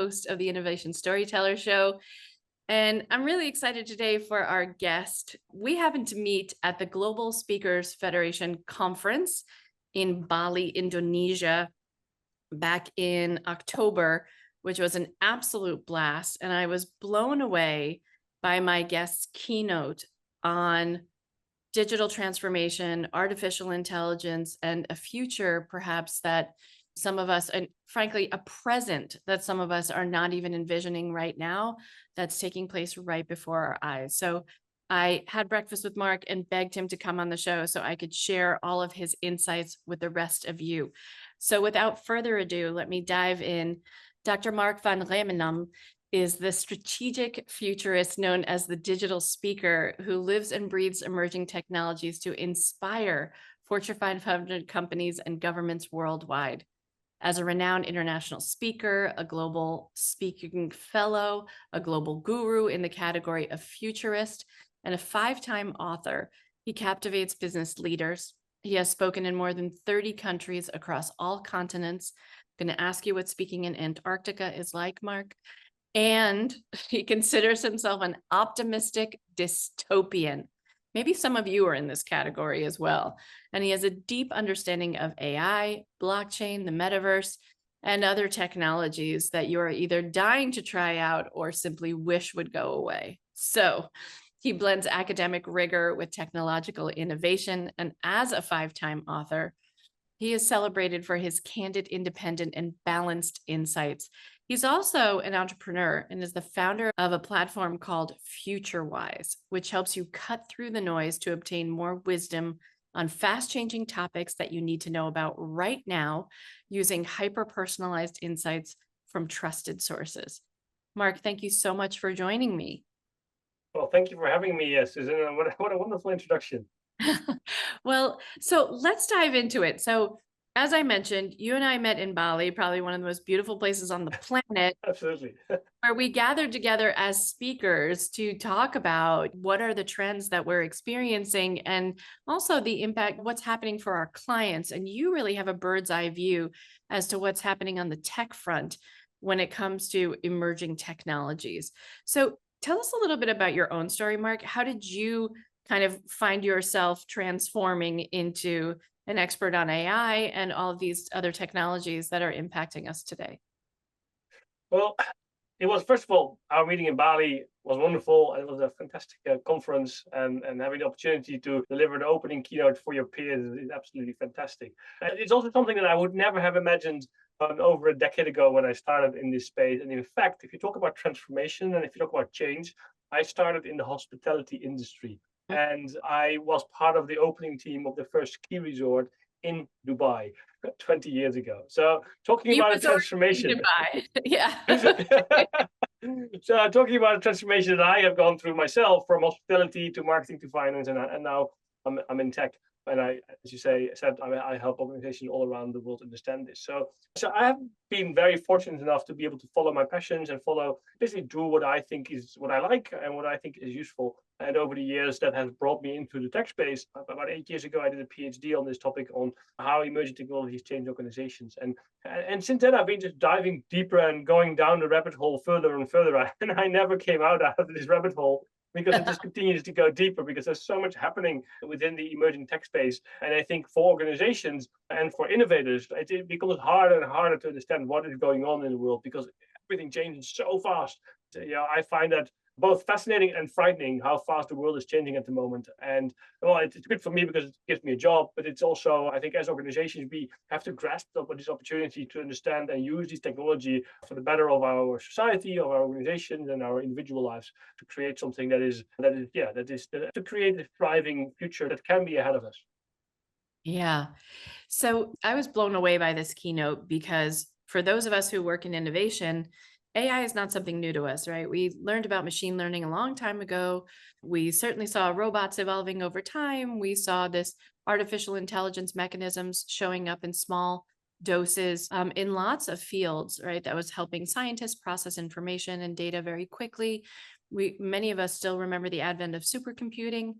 host of the Innovation Storytellers Show. And I'm really excited today for our guest. We happened to meet at the Global Speakers Federation conference in Bali, Indonesia, back in October, which was an absolute blast. And I was blown away by my guest's keynote on digital transformation, artificial intelligence, and a future perhaps that some of us, and frankly, a present that some of us are not even envisioning right now, that's taking place right before our eyes. So I had breakfast with Mark and begged him to come on the show so I could share all of his insights with the rest of you. So without further ado, let me dive in. Dr. Mark van Rijmenam is the strategic futurist known as the digital speaker who lives and breathes emerging technologies to inspire Fortune 500 companies and governments worldwide. As a renowned international speaker, a global speaking fellow, a global guru in the category of futurist, and a 5-time author, he captivates business leaders. He has spoken in more than 30 countries across all continents. I'm going to ask you what speaking in Antarctica is like, Mark. And he considers himself an optimistic dystopian. Maybe some of you are in this category as well. And he has a deep understanding of AI, blockchain, the metaverse, and other technologies that you are either dying to try out or simply wish would go away. So he blends academic rigor with technological innovation. And as a 5-time author, he is celebrated for his candid, independent, and balanced insights. He's also an entrepreneur and is the founder of a platform called FutureWise, which helps you cut through the noise to obtain more wisdom on fast-changing topics that you need to know about right now using hyper-personalized insights from trusted sources. Mark, thank you so much for joining me. Well, thank you for having me, Susan. What a wonderful introduction. Well, so let's dive into it. So as I mentioned, you and I met in Bali, probably one of the most beautiful places on the planet, Absolutely. where we gathered together as speakers to talk about what are the trends that we're experiencing and also the impact, what's happening for our clients. And you really have a bird's eye view as to what's happening on the tech front when it comes to emerging technologies. So tell us a little bit about your own story, Mark. How did you kind of find yourself transforming into an expert on AI and all of these other technologies that are impacting us today? Well, it was, first of all, our meeting in Bali was wonderful. It was a fantastic conference, and having the opportunity to deliver the opening keynote for your peers is absolutely fantastic. And it's also something that I would never have imagined over a decade ago when I started in this space. And in fact, if you talk about transformation and if you talk about change, I started in the hospitality industry. And I was part of the opening team of the first ski resort in Dubai 20 years ago. So talking He about a was already in transformation. Dubai. Yeah. So talking about a transformation that I have gone through myself, from hospitality to marketing to finance, and now I'm in tech. And I, as you said, I help organizations all around the world understand this. So I have been very fortunate enough to be able to follow my passions and basically do what I think is what I like and what I think is useful. And over the years, that has brought me into the tech space. About 8 years ago, I did a PhD on this topic, on how emerging technologies change organizations. And since then, I've been just diving deeper and going down the rabbit hole further and further. And I never came out of this rabbit hole, because it just continues to go deeper, because there's so much happening within the emerging tech space. And I think for organizations and for innovators, it becomes harder and harder to understand what is going on in the world, because everything changes so fast. So, I find that both fascinating and frightening, how fast the world is changing at the moment. And well, it's good for me because it gives me a job, but it's also, I think, as organizations, we have to grasp this opportunity to understand and use this technology for the better of our society, of our organizations, and our individual lives, to create something to create a thriving future that can be ahead of us. Yeah. So I was blown away by this keynote because for those of us who work in innovation, AI is not something new to us, right? We learned about machine learning a long time ago. We certainly saw robots evolving over time. We saw this artificial intelligence mechanisms showing up in small doses in lots of fields, right? That was helping scientists process information and data very quickly. Many of us still remember the advent of supercomputing.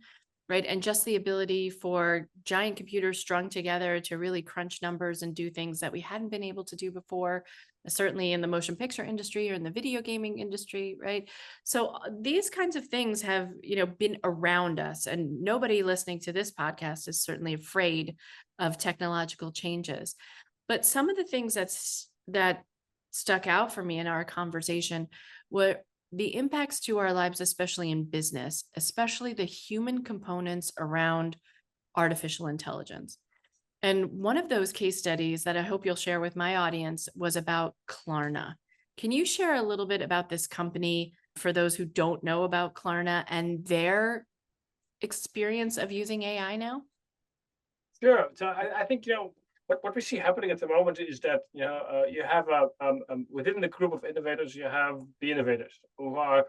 right? And just the ability for giant computers strung together to really crunch numbers and do things that we hadn't been able to do before, certainly in the motion picture industry or in the video gaming industry, right? So these kinds of things have, been around us, and nobody listening to this podcast is certainly afraid of technological changes. But some of the things that stuck out for me in our conversation were the impacts to our lives, especially in business, especially the human components around artificial intelligence. And one of those case studies that I hope you'll share with my audience was about Klarna. Can you share a little bit about this company for those who don't know about Klarna and their experience of using AI now? Sure. So I think what we see happening at the moment is that you have within the group of innovators, you have the innovators who are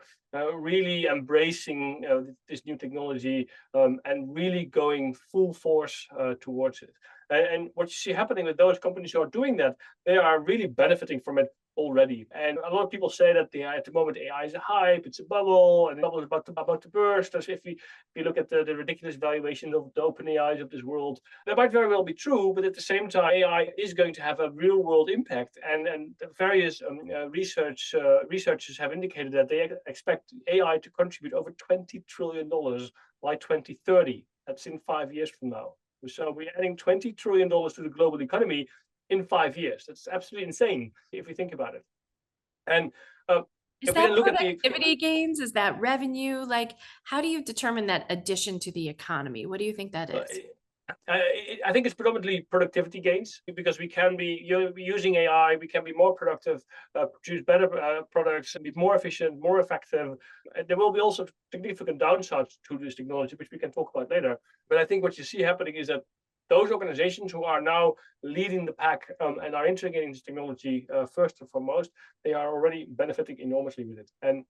really embracing this new technology and really going full force towards it. And what you see happening with those companies who are doing that, they are really benefiting from it already. And a lot of people say that at the moment AI is a hype, it's a bubble, and the bubble is about to burst. As if you look at the ridiculous valuations of the open AIs of this world, that might very well be true, but at the same time, AI is going to have a real world impact. And various researchers have indicated that they expect AI to contribute over $20 trillion by 2030. That's in 5 years from now. So we're adding $20 trillion to the global economy in 5 years. That's absolutely insane if we think about it. And is that productivity gains? Is that revenue? Like, how do you determine that addition to the economy? What do you think that is? I think it's predominantly productivity gains, because we can be using AI, we can be more productive, produce better products, and be more efficient, more effective. There will be also significant downsides to this technology, which we can talk about later. But I think what you see happening is that those organizations who are now leading the pack and are integrating this technology first and foremost, they are already benefiting enormously with it. And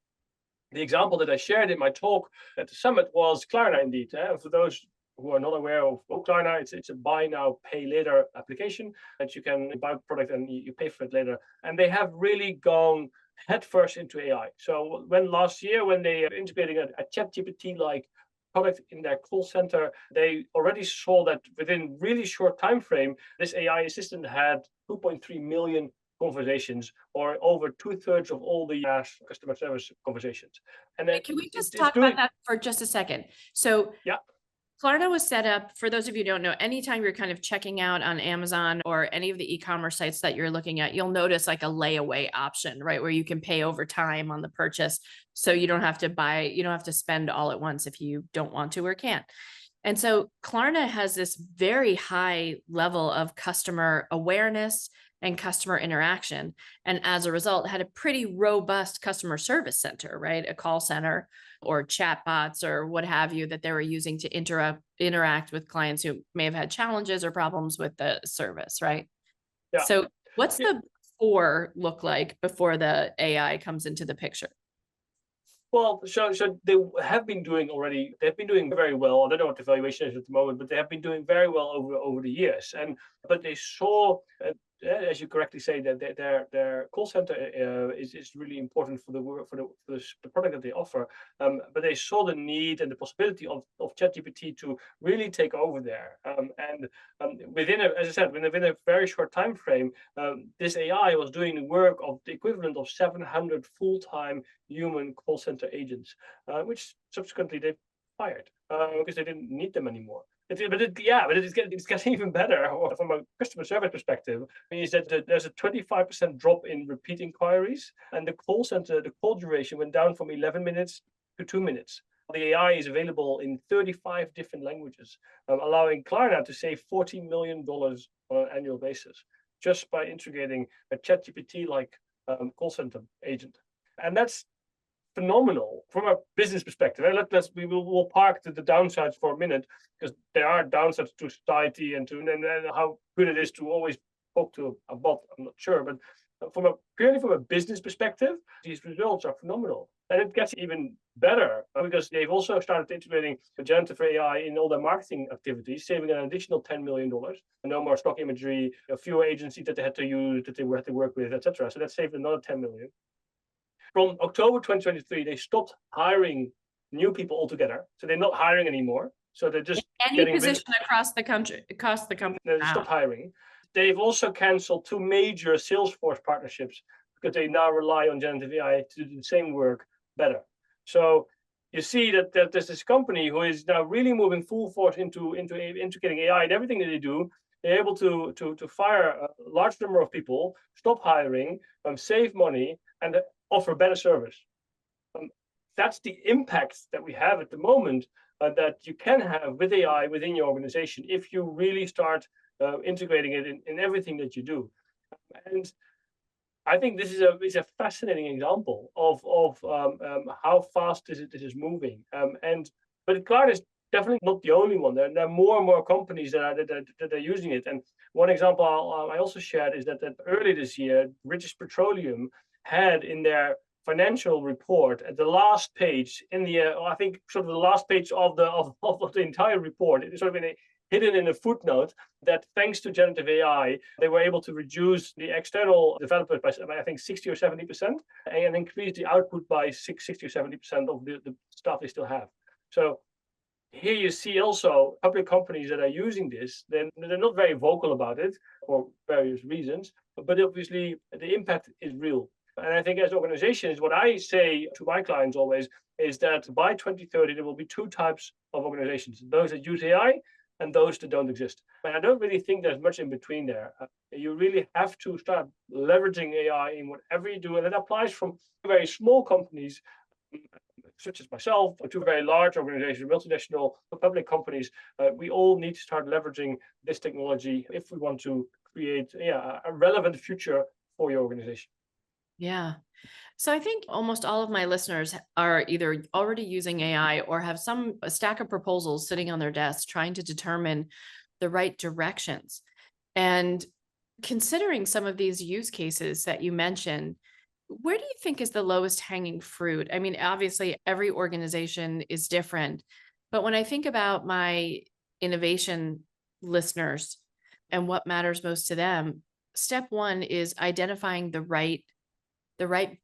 the example that I shared in my talk at the summit was Klarna, indeed. For those who are not aware of Klarna, it's a buy now, pay later application that you can buy a product and you pay for it later. And they have really gone headfirst into AI. So last year, when they are integrating a ChatGPT-like product in their call center, they already saw that within really short time frame, this AI assistant had 2.3 million conversations, or over 2/3 of all the customer service conversations. And then can we just talk about that for just a second? So yeah. Klarna was set up, for those of you who don't know, anytime you're kind of checking out on Amazon or any of the e-commerce sites that you're looking at, you'll notice like a layaway option, right? Where you can pay over time on the purchase. So you don't have to spend all at once if you don't want to or can't. And so Klarna has this very high level of customer awareness and customer interaction. And as a result, had a pretty robust customer service center, right? A call center or chatbots or what have you that they were using to interact with clients who may have had challenges or problems with the service, right? Yeah. So what's the before look like before the AI comes into the picture? Well, so they have been doing already. They've been doing very well. I don't know what the valuation is at the moment, but they have been doing very well over the years. But they saw, as you correctly say, that their call center is really important for the product that they offer. But they saw the need and the possibility of ChatGPT to really take over there. And as I said, within a very short time frame, this AI was doing the work of the equivalent of 700 full-time human call center agents, which subsequently they fired because they didn't need them anymore. But it's getting even better from a customer service perspective. Means that there's a 25% drop in repeat inquiries, and the call duration went down from 11 minutes to 2 minutes. The AI is available in 35 different languages, allowing Klarna to save $40 million on an annual basis just by integrating a ChatGPT-like call center agent. And that's phenomenal from a business perspective. And we'll park the downsides for a minute, because there are downsides to society and how good it is to always talk to a bot. I'm not sure, but purely from a business perspective, these results are phenomenal. And it gets even better because they've also started integrating generative AI in all their marketing activities, saving an additional $10 million. No more stock imagery, fewer agencies that they had to use, that they had to work with, etc. So that saved another $10 million. From October 2023, they stopped hiring new people altogether. So they're not hiring anymore. So they're just Any getting rid position across the country, across the company. they Wow. stopped hiring. They've also canceled 2 major Salesforce partnerships because they now rely on generative AI to do the same work better. So you see that there's this company who is now really moving full force into integrating AI in everything that they do. They're able to fire a large number of people, stop hiring, save money, and offer better service. That's the impact that we have at the moment, that you can have with AI within your organization if you really start integrating it in everything that you do. And I think this is a fascinating example of how fast this is moving. But Cloud is definitely not the only one. There are more and more companies that are using it. And one example I also shared is that early this year, British Petroleum had in their financial report at the last page in the I think sort of the last page of the entire report. It's sort of hidden in a footnote that thanks to generative AI, they were able to reduce the external developers by I think 60 or 70% and increase the output by 60 or 70% of the stuff they still have. So here you see also public companies that are using this, then they're not very vocal about it for various reasons, but obviously the impact is real. And I think as organizations, what I say to my clients always is that by 2030, there will be 2 types of organizations, those that use AI and those that don't exist. And I don't really think there's much in between there. You really have to start leveraging AI in whatever you do. And that applies from very small companies, such as myself, to very large organizations, multinational public companies. We all need to start leveraging this technology if we want to create a relevant future for your organization. Yeah. So I think almost all of my listeners are either already using AI or have a stack of proposals sitting on their desk trying to determine the right directions. And considering some of these use cases that you mentioned, where do you think is the lowest hanging fruit? I mean, obviously, every organization is different, but when I think about my innovation listeners and what matters most to them, step one is identifying the right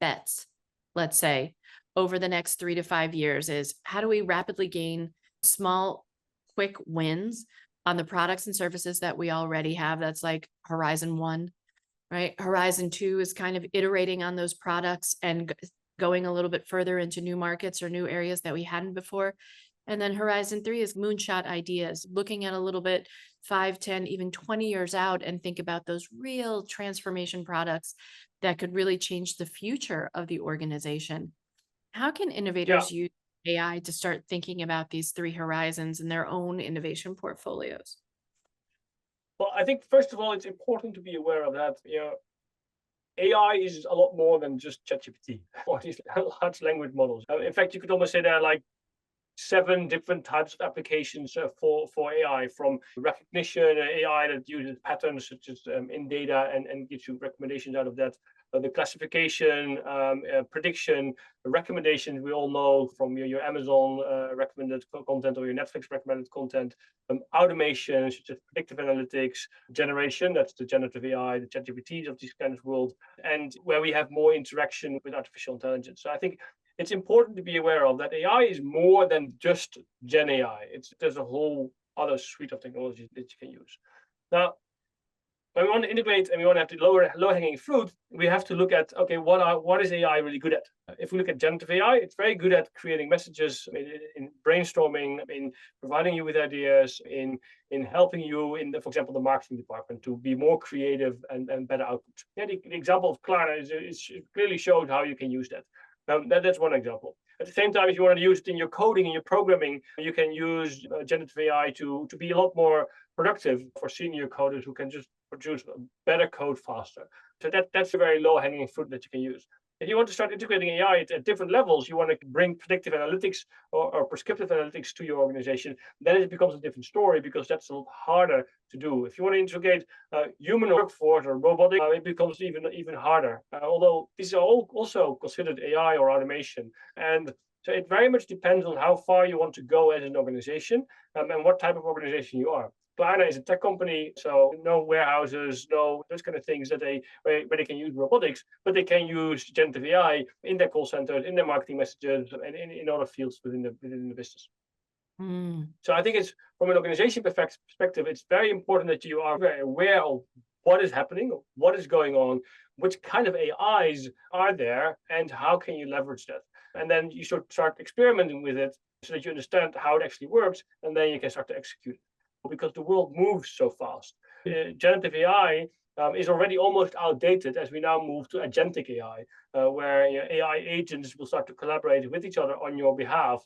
bets, let's say, over the next 3 to 5 years is how do we rapidly gain small, quick wins on the products and services that we already have? That's like Horizon 1, right? Horizon 2 is kind of iterating on those products and going a little bit further into new markets or new areas that we hadn't before. And then Horizon 3 is moonshot ideas, looking at a little bit 5, 10, even 20 years out and think about those real transformation products that could really change the future of the organization. How can Yeah. innovators use AI to start thinking about these 3 horizons in their own innovation portfolios? Well, I think first of all, it's important to be aware of that. AI is a lot more than just ChatGPT or these large language models. In fact, you could almost say there are like 7 different types of applications for AI, from recognition, AI that uses patterns such as in data and gives you recommendations out of that. The classification, prediction, recommendations we all know from your Amazon recommended content or your Netflix recommended content, automation such as predictive analytics, generation, that's the generative AI, the ChatGPTs of this kind of world, and where we have more interaction with artificial intelligence. So I think it's important to be aware of that AI is more than just Gen AI. There's a whole other suite of technologies that you can use. Now, when we want to integrate and we want to have the low-hanging fruit, we have to look at, okay, what is AI really good at? If we look at generative AI, it's very good at creating messages, in brainstorming, in providing you with ideas, in helping you in, for example, the marketing department to be more creative and better output. Yeah, the example of Klarna is clearly showed how you can use that. That's one example. At the same time, if you want to use it in your coding and your programming, you can use generative AI to be a lot more productive for senior coders who can just produce better code faster. So that's a very low-hanging fruit that you can use. If you want to start integrating AI at different levels, you want to bring predictive analytics or prescriptive analytics to your organization, then it becomes a different story because that's a lot harder to do. If you want to integrate human workforce or robotic, it becomes even harder. Although these are all also considered AI or automation. And so it very much depends on how far you want to go as an organization and what type of organization you are. Klarna is a tech company, so no warehouses, no those kind of things where they can use robotics, but they can use generative AI in their call centers, in their marketing messages, and in other fields within the business. So I think it's from an organization perspective, it's very important that you are very aware of what is happening, what is going on, which kind of AIs are there, and how can you leverage that. And then you should start experimenting with it so that you understand how it actually works, and then you can start to execute it. Because the world moves so fast. Generative AI is already almost outdated as we now move to agentic AI, where AI agents will start to collaborate with each other on your behalf,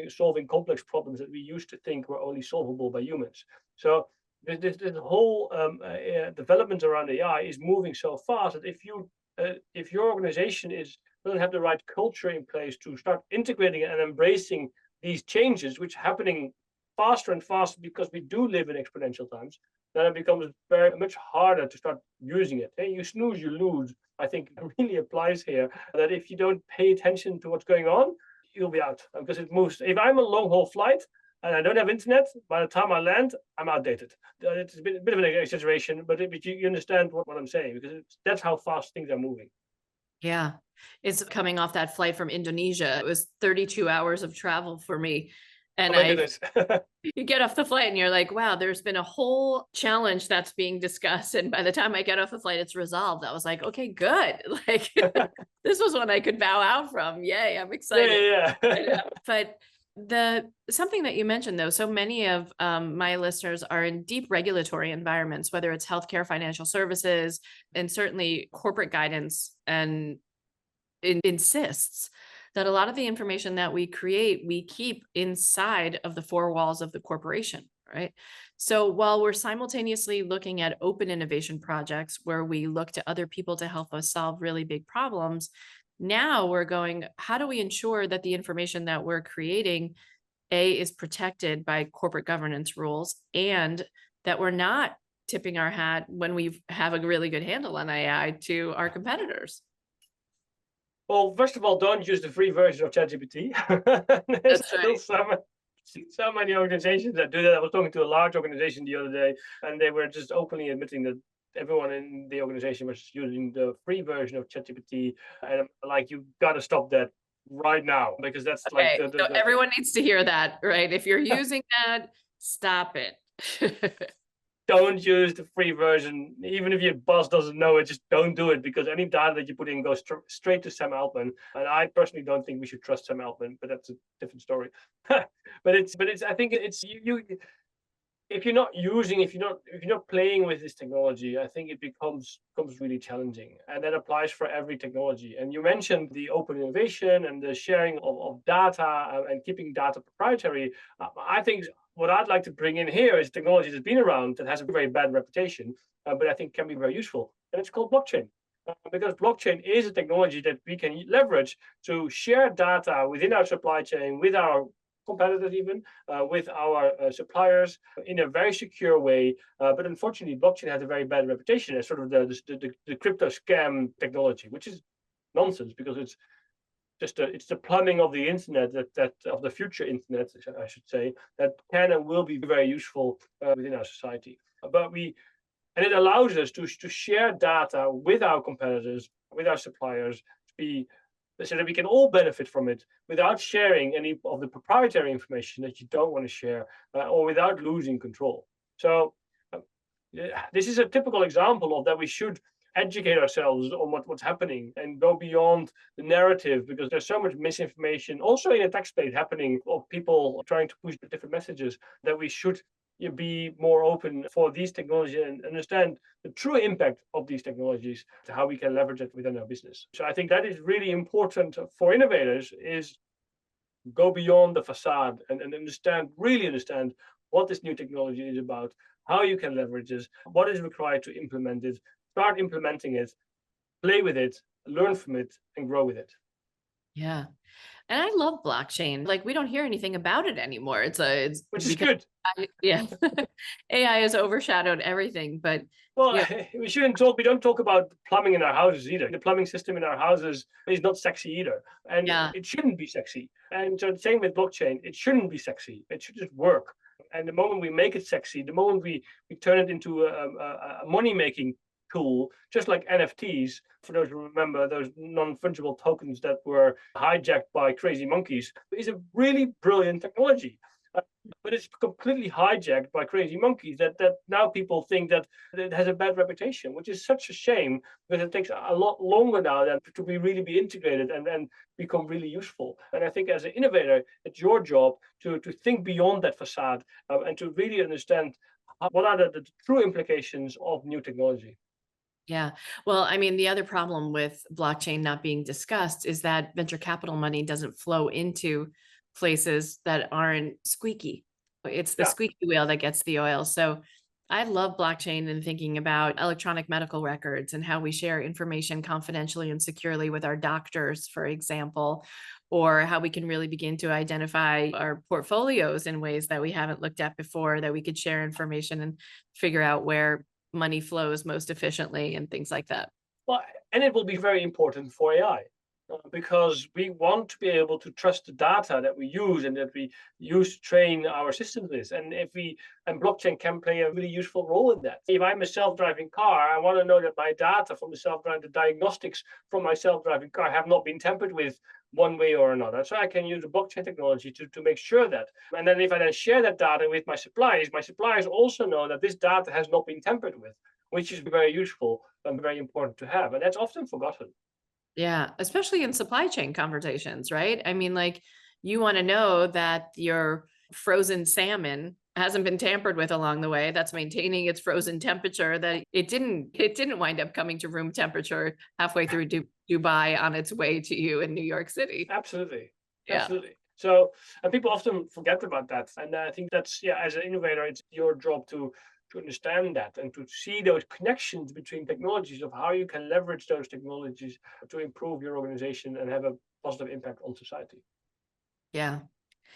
solving complex problems that we used to think were only solvable by humans. So this whole development around AI is moving so fast that if your organization doesn't have the right culture in place to start integrating and embracing these changes, which are happening faster and faster because we do live in exponential times, then it becomes very much harder to start using it. Hey, you snooze, you lose. I think it really applies here that if you don't pay attention to what's going on, you'll be out because it moves. If I'm a long haul flight and I don't have internet, by the time I land, I'm outdated. It's a bit of an exaggeration, but you understand what I'm saying because that's how fast things are moving. Yeah. It's coming off that flight from Indonesia. It was 32 hours of travel for me. And Oh my goodness. you get off the flight and you're like, wow, there's been a whole challenge that's being discussed. And by the time I get off the flight, it's resolved. I was like, okay, good. Like this was one I could bow out from. Yay, I'm excited. Yeah. But something that you mentioned though, so many of my listeners are in deep regulatory environments, whether it's healthcare, financial services, and certainly corporate guidance, and insists that a lot of the information that we create, we keep inside of the four walls of the corporation, right? So while we're simultaneously looking at open innovation projects where we look to other people to help us solve really big problems, now we're going, how do we ensure that the information that we're creating, is protected by corporate governance rules, and that we're not tipping our hat when we have a really good handle on AI to our competitors? Well, first of all, don't use the free version of ChatGPT. There's That's still right. so many organizations that do that. I was talking to a large organization the other day, and they were just openly admitting that everyone in the organization was using the free version of ChatGPT. And I'm like, you got to stop that right now because that's like Okay, so everyone needs to hear that, right? If you're using that, stop it. don't use the free version. Even if your boss doesn't know it, just don't do it because any data that you put in goes straight to Sam Altman. And I personally don't think we should trust Sam Altman, but that's a different story. but I think it's you if you're not using, if you're not playing with this technology, I think it becomes really challenging, and that applies for every technology. And you mentioned the open innovation and the sharing of data and keeping data proprietary. I think what I'd like to bring in here is technology that's been around that has a very bad reputation, but I think can be very useful, and it's called blockchain. Because blockchain is a technology that we can leverage to share data within our supply chain, with our competitors, even with our suppliers in a very secure way. But unfortunately, blockchain has a very bad reputation as sort of the crypto scam technology, which is nonsense because it's the plumbing of the internet that of the future internet, I should say, that can and will be very useful within our society. And it allows us to share data with our competitors, with our suppliers, to be so that we can all benefit from it without sharing any of the proprietary information that you don't want to share, or without losing control. So this is a typical example of that we should educate ourselves on what's happening and go beyond the narrative, because there's so much misinformation also in a tech space happening of people trying to push different messages, that we should be more open for these technologies and understand the true impact of these technologies, to how we can leverage it within our business. So I think that is really important for innovators, is go beyond the facade and really understand what this new technology is about, how you can leverage this, what is required to implement it, start implementing it, play with it, learn from it, and grow with it. Yeah. And I love blockchain. Like we don't hear anything about it anymore. It's Which is because good. yeah, AI has overshadowed everything. But Well, yeah, we don't talk about plumbing in our houses either. The plumbing system in our houses is not sexy either. And yeah, it shouldn't be sexy. And so the same with blockchain, it shouldn't be sexy. It should just work. And the moment we make it sexy, the moment we turn it into a money-making tool, just like NFTs, for those who remember those non-fungible tokens that were hijacked by crazy monkeys, is a really brilliant technology. but it's completely hijacked by crazy monkeys that now people think that it has a bad reputation, which is such a shame because it takes a lot longer now than to really be integrated and become really useful. And I think as an innovator, it's your job to think beyond that facade and to really understand what are the true implications of new technology. Yeah. Well, I mean, the other problem with blockchain not being discussed is that venture capital money doesn't flow into places that aren't squeaky. It's the Yeah. squeaky wheel that gets the oil. So I love blockchain and thinking about electronic medical records and how we share information confidentially and securely with our doctors, for example, or how we can really begin to identify our portfolios in ways that we haven't looked at before, that we could share information and figure out where money flows most efficiently and things like that. Well, and it will be very important for AI because we want to be able to trust the data that we use and that we use to train our systems with. And blockchain can play a really useful role in that. If I'm a self-driving car, I want to know that my data from the diagnostics from my self-driving car have not been tampered with one way or another. So I can use the blockchain technology to make sure that. And then if I then share that data with my suppliers also know that this data has not been tampered with, which is very useful and very important to have. And that's often forgotten. Yeah, especially in supply chain conversations, right? I mean, like you want to know that your frozen salmon hasn't been tampered with along the way, that's maintaining its frozen temperature, that it didn't wind up coming to room temperature halfway through Dubai on its way to you in New York City. Absolutely. Yeah. Absolutely. So, and people often forget about that. And I think that's, yeah, as an innovator, it's your job to understand that and to see those connections between technologies of how you can leverage those technologies to improve your organization and have a positive impact on society. Yeah.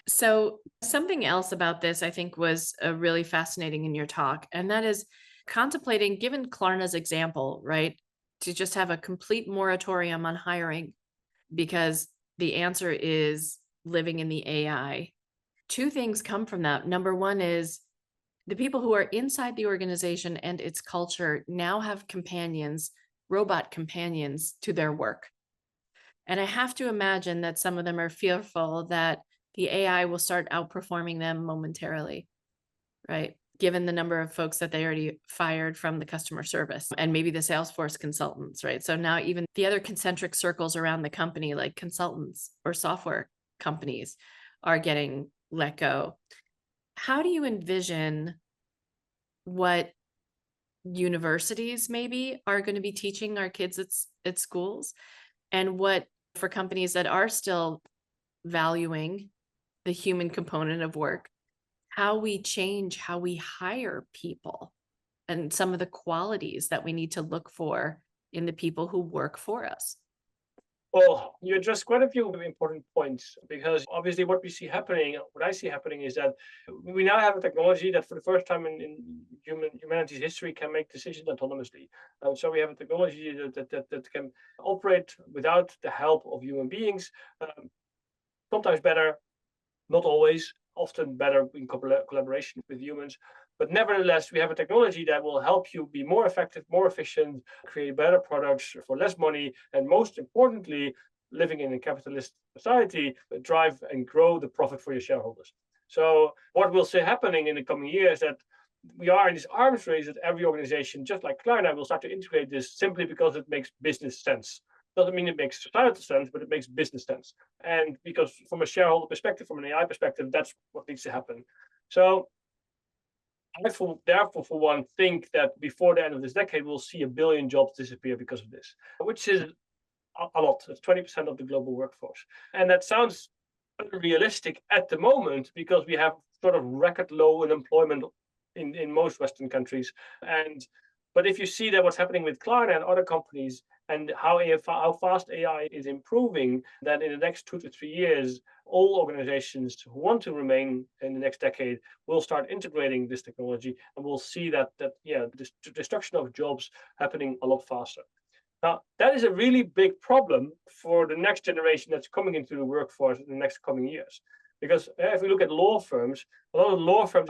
So something else about this I think was really fascinating in your talk, and that is contemplating, given Klarna's example, right, to just have a complete moratorium on hiring because the answer is living in the AI. Two things come from that. Number one is the people who are inside the organization and its culture now have companions, robot companions to their work. And I have to imagine that some of them are fearful that the AI will start outperforming them momentarily, right? Given the number of folks that they already fired from the customer service and maybe the Salesforce consultants, right? So now even the other concentric circles around the company, like consultants or software companies, are getting let go. How do you envision what universities maybe are going to be teaching our kids at schools, and what for companies that are still valuing the human component of work, how we change how we hire people and some of the qualities that we need to look for in the people who work for us? Well, you addressed quite a few important points because obviously what I see happening is that we now have a technology that for the first time in humanity's history can make decisions autonomously. So we have a technology that can operate without the help of human beings, sometimes better, not always, often better in collaboration with humans. But nevertheless, we have a technology that will help you be more effective, more efficient, create better products for less money, and most importantly, living in a capitalist society, drive and grow the profit for your shareholders. So what we'll see happening in the coming years that we are in this arms race that every organization, just like Klarna, will start to integrate this simply because it makes business sense. Doesn't mean it makes societal sense, but it makes business sense. And because from a shareholder perspective, from an AI perspective, that's what needs to happen. So therefore, for one, think that before the end of this decade, we'll see 1 billion jobs disappear because of this, which is a lot. It's 20% of the global workforce. And that sounds unrealistic at the moment because we have sort of record low unemployment in most Western countries. But if you see that what's happening with Klarna and other companies and how fast AI is improving, that in the next 2 to 3 years, all organizations who want to remain in the next decade will start integrating this technology, and we'll see that the destruction of jobs happening a lot faster. Now, that is a really big problem for the next generation that's coming into the workforce in the next coming years. Because if we look at law firms, a lot of law firms,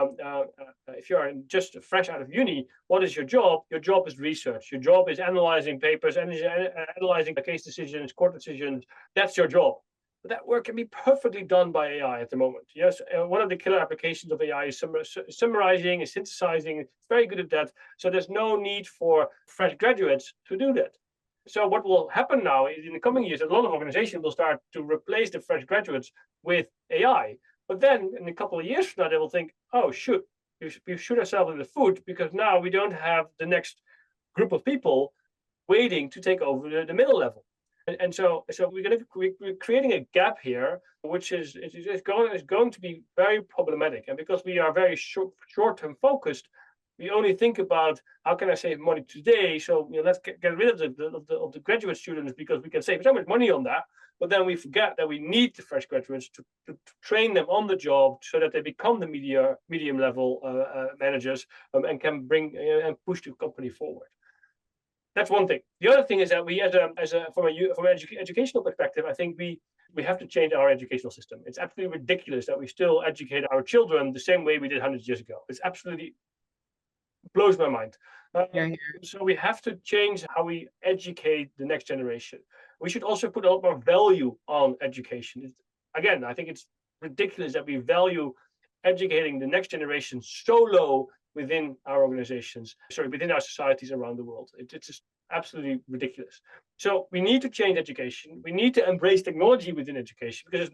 if you are just fresh out of uni, what is your job? Your job is research. Your job is analyzing papers, analyzing case decisions, court decisions. That's your job. But that work can be perfectly done by AI at the moment. Yes, one of the killer applications of AI is summarizing and synthesizing. It's very good at that. So there's no need for fresh graduates to do that. So what will happen now is in the coming years, a lot of organizations will start to replace the fresh graduates with AI. But then in a couple of years from now, they will think, oh, shoot, we shoot ourselves in the foot because now we don't have the next group of people waiting to take over the middle level. And so we're creating a gap here, which is going to be very problematic. And because we are very short-term focused, we only think about how can I save money today. So let's get rid of the graduate students because we can save so much money on that. But then we forget that we need the fresh graduates to train them on the job so that they become the medium level managers and can bring and push the company forward. That's one thing. The other thing is that we, from an educational perspective, I think we have to change our educational system. It's absolutely ridiculous that we still educate our children the same way we did hundreds of years ago. It's absolutely blows my mind. So we have to change how we educate the next generation. We should also put a lot more value on education. Again, I think it's ridiculous that we value educating the next generation so low within our organizations, within our societies around the world. It's just absolutely ridiculous. So we need to change education. We need to embrace technology within education because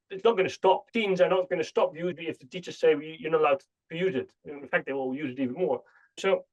it's not going to stop. Teens are not going to stop using it if the teachers say you're not allowed to use it. In fact, they will use it even more. So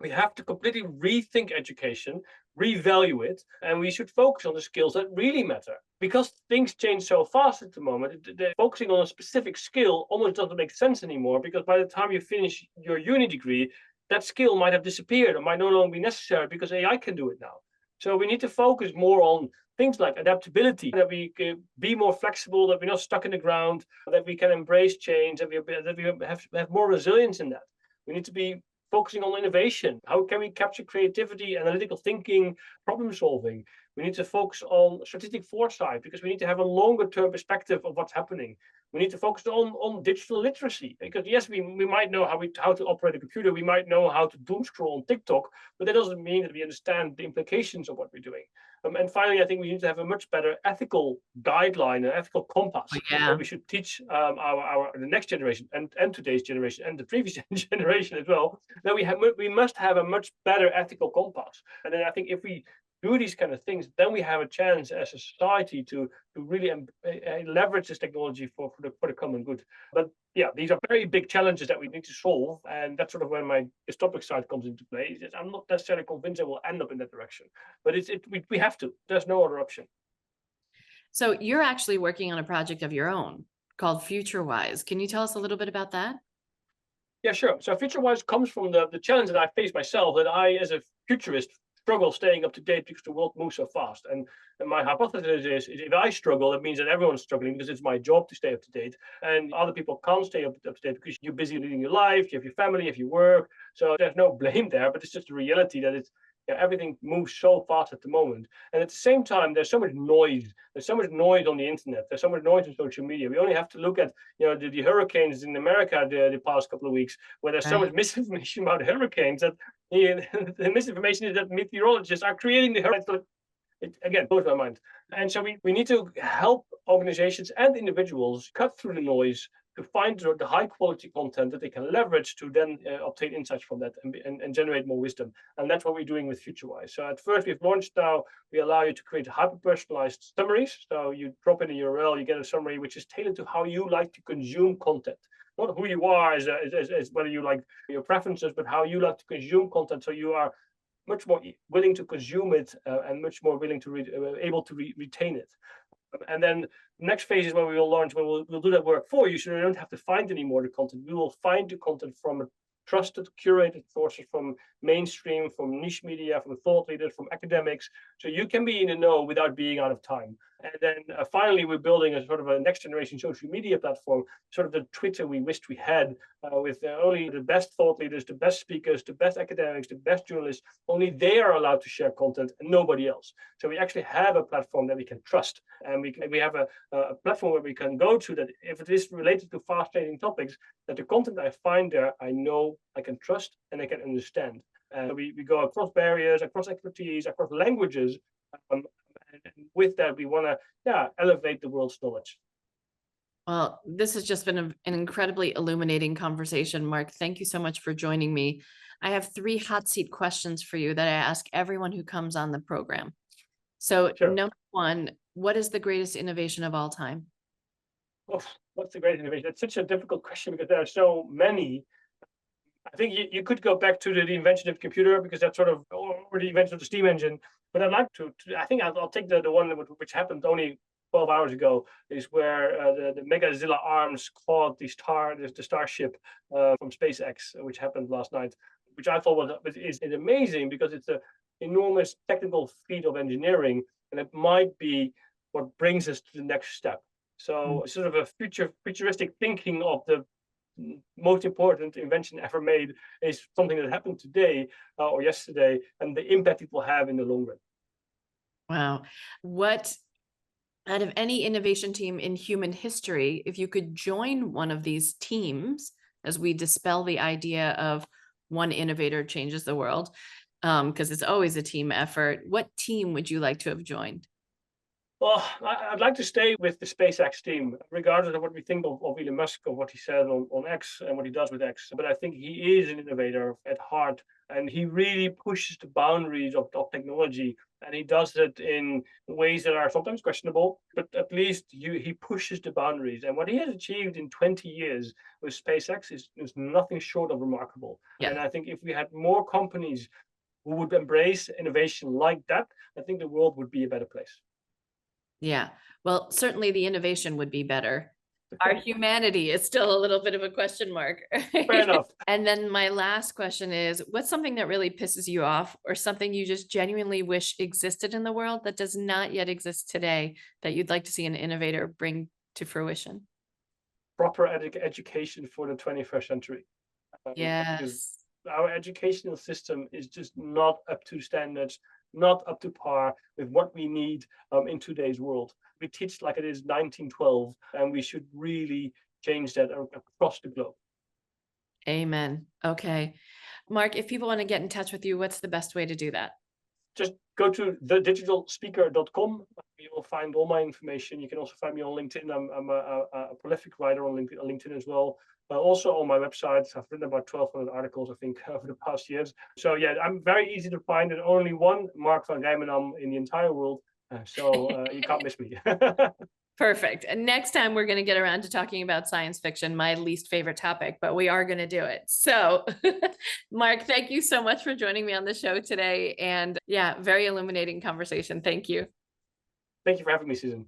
we have to completely rethink education, revalue it, and we should focus on the skills that really matter. Because things change so fast at the moment, focusing on a specific skill almost doesn't make sense anymore, because by the time you finish your uni degree, that skill might have disappeared or might no longer be necessary because AI can do it now. So we need to focus more on things like adaptability, that we can be more flexible, that we're not stuck in the ground, that we can embrace change, that we have more resilience in that. We need to be focusing on innovation. How can we capture creativity, analytical thinking, problem solving? We need to focus on strategic foresight because we need to have a longer term perspective of what's happening. We need to focus on digital literacy because yes, we might know how to operate a computer. We might know how to doom scroll on TikTok, but that doesn't mean that we understand the implications of what we're doing. And finally, I think we need to have a much better ethical guideline, an ethical compass that we should teach the next generation and today's generation and the previous generation as well. That we must have a much better ethical compass. And then I think if we do these kind of things, then we have a chance as a society to really leverage this technology for the common good. But yeah, these are very big challenges that we need to solve, and that's sort of where my dystopic side comes into play. I'm not necessarily convinced that we'll end up in that direction, but we have to. There's no other option. So you're actually working on a project of your own called FutureWise. Can you tell us a little bit about that? Yeah, sure. So FutureWise comes from the challenge that I face myself, that I, as a futurist, struggle staying up to date because the world moves so fast. And my hypothesis is if I struggle, that means that everyone's struggling because it's my job to stay up to date. And other people can't stay up to date because you're busy leading your life, you have your family, you have your work. So there's no blame there, but it's just a reality that everything moves so fast at the moment. And at the same time, there's so much noise. There's so much noise on the internet. There's so much noise on social media. We only have to look at the hurricanes in America the past couple of weeks, where there's so much misinformation about hurricanes that the misinformation is that meteorologists are creating the hurricanes. It again blows my mind. And so we need to help organizations and individuals cut through the noise to find the high quality content that they can leverage to then obtain insights from that and generate more wisdom. And that's what we're doing with FutureWise. So at first we've launched now, we allow you to create hyper-personalized summaries. So you drop in a URL, you get a summary which is tailored to how you like to consume content. Not who you are as whether you like your preferences, but how you like to consume content. So you are much more willing to consume it and much more willing to able to retain it. And then the next phase is where we will launch, where we'll do that work for you, so you don't have to find any more the content. We will find the content from trusted, curated sources, from mainstream, from niche media, from thought leaders, from academics, so you can be in the know without being out of time. And then finally, we're building a sort of a next generation social media platform, sort of the Twitter we wished we had, with only the best thought leaders, the best speakers, the best academics, the best journalists. Only they are allowed to share content and nobody else. So we actually have a platform that we can trust. And we have a platform where we can go to that if it is related to fast-changing topics, that the content I find there, I know I can trust and I can understand. And we go across barriers, across expertise, across languages, And with that, we want to elevate the world's knowledge. Well, this has just been an incredibly illuminating conversation, Mark. Thank you so much for joining me. I have 3 hot seat questions for you that I ask everyone who comes on the program. So, Sure. number 1, what is the greatest innovation of all time? Oh, what's the great innovation? It's such a difficult question because there are so many. I think you could go back to the invention of the computer because that's sort of, or the invention of the steam engine. But I'd like I think I'll take the one which happened only 12 hours ago, is where the Megazilla arms caught the starship from SpaceX, which happened last night, which I thought is amazing because it's an enormous technical feat of engineering, and it might be what brings us to the next step. So sort of a futuristic thinking of the most important invention ever made is something that happened today or yesterday, and the impact it will have in the long run. Wow. What, out of any innovation team in human history, if you could join one of these teams as we dispel the idea of one innovator changes the world, because it's always a team effort, what team would you like to have joined? Well, I'd like to stay with the SpaceX team, regardless of what we think of Elon Musk, or what he said on X and what he does with X. But I think he is an innovator at heart, and he really pushes the boundaries of technology. And he does it in ways that are sometimes questionable, but at least he pushes the boundaries. And what he has achieved in 20 years with SpaceX is nothing short of remarkable. Yeah. And I think if we had more companies who would embrace innovation like that, I think the world would be a better place. Yeah. Well, certainly the innovation would be better. Our humanity is still a little bit of a question mark. Fair enough. And then my last question is, what's something that really pisses you off, or something you just genuinely wish existed in the world that does not yet exist today that you'd like to see an innovator bring to fruition? Proper education for the 21st century. Because Yes. our educational system is just not up to standards, not up to par with what we need in today's world. We teach like it is 1912, and we should really change that across the globe. Amen. Okay. Mark, if people want to get in touch with you, what's the best way to do that? Just go to thedigitalspeaker.com. You will find all my information. You can also find me on LinkedIn. I'm a prolific writer on LinkedIn as well. Also on my website, I've written about 1,200 articles, I think, over the past years. So yeah, I'm very easy to find, and only one Mark van Rijmenam in the entire world. So you can't miss me. Perfect. And next time we're going to get around to talking about science fiction, my least favorite topic, but we are going to do it. So Mark, thank you so much for joining me on the show today. And yeah, very illuminating conversation. Thank you. Thank you for having me, Susan.